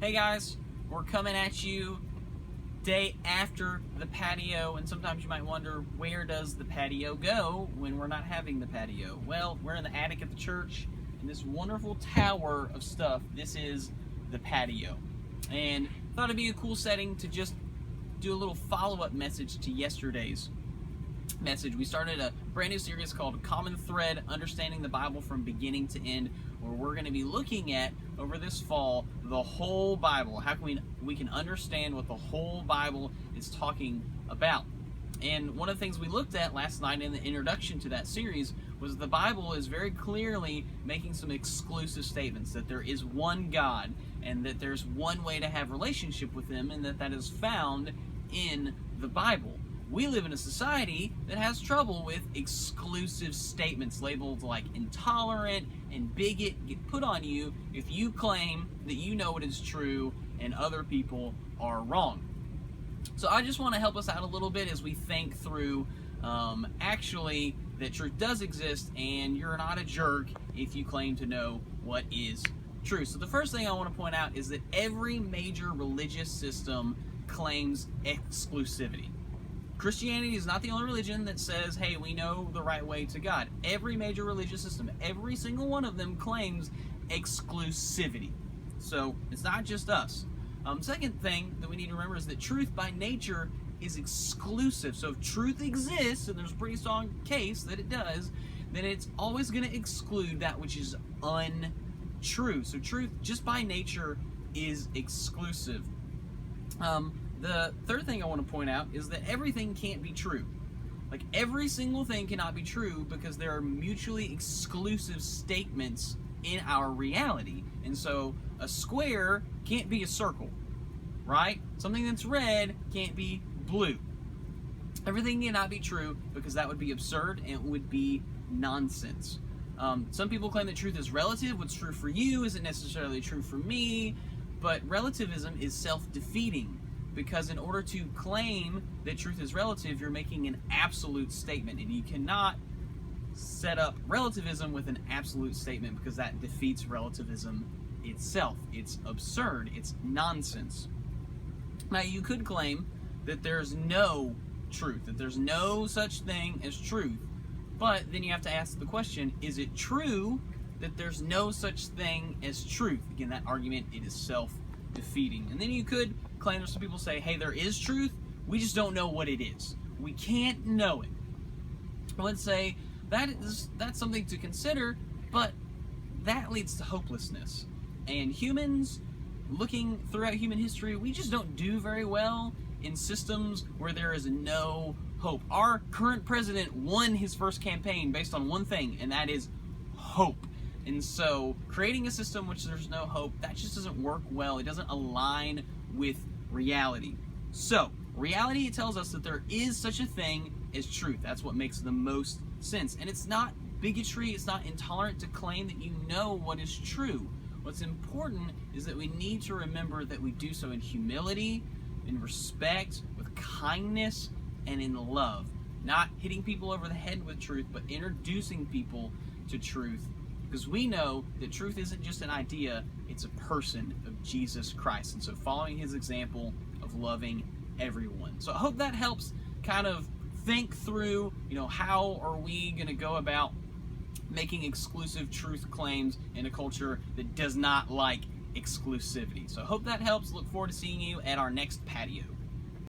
Hey guys, we're coming at you day after the patio, and sometimes you might wonder, where does the patio go when we're not having the patio? Well, we're in the attic at the church in this wonderful tower of stuff. This is the patio, and I thought it'd be a cool setting to just do a little follow-up message to yesterday's message. We started a brand new series called Common Thread, Understanding the Bible from Beginning to End, where we're going to be looking at, over this fall, the whole Bible. How can we can understand what the whole Bible is talking about. And one of the things we looked at last night in the introduction to that series was the Bible is very clearly making some exclusive statements, that there is one God, and that there's one way to have relationship with Him, and that is found in the Bible. We live in a society that has trouble with exclusive statements. Labeled like intolerant and bigot get put on you if you claim that you know what is true and other people are wrong. So I just want to help us out a little bit as we think through actually that truth does exist, and you're not a jerk if you claim to know what is true. So the first thing I want to point out is that every major religious system claims exclusivity. Christianity is not the only religion that says, hey, we know the right way to God. Every major religious system, every single one of them claims exclusivity. So it's not just us. Second thing that we need to remember is that truth by nature is exclusive. So if truth exists, and there's a pretty strong case that it does, then it's always going to exclude that which is untrue. So truth just by nature is exclusive. The third thing I want to point out is that everything can't be true. Like, every single thing cannot be true because there are mutually exclusive statements in our reality. And so a square can't be a circle, right? Something that's red can't be blue. Everything cannot be true because that would be absurd and it would be nonsense. Some people claim that truth is relative. What's true for you isn't necessarily true for me, but relativism is self-defeating. Because in order to claim that truth is relative, you're making an absolute statement. And you cannot set up relativism with an absolute statement because that defeats relativism itself. It's absurd. It's nonsense. Now, you could claim that there's no truth, that there's no such thing as truth. But then you have to ask the question, is it true that there's no such thing as truth? Again, that argument, it is self-defeating. And then you could claim, there's some people say, hey, there is truth, we just don't know what it is. We can't know it. Let's say that's something to consider, but that leads to hopelessness. And humans, looking throughout human history, we just don't do very well in systems where there is no hope. Our current president won his first campaign based on one thing, and that is hope. And so creating a system which there's no hope, that just doesn't work well. It doesn't align with reality. So reality tells us that there is such a thing as truth. That's what makes the most sense. And it's not bigotry, it's not intolerant to claim that you know what is true. What's important is that we need to remember that we do so in humility, in respect, with kindness, and in love. Not hitting people over the head with truth, but introducing people to truth. Because we know that truth isn't just an idea, it's a person of Jesus Christ. And so following His example of loving everyone. So I hope that helps kind of think through, how are we going to go about making exclusive truth claims in a culture that does not like exclusivity. So I hope that helps. Look forward to seeing you at our next patio.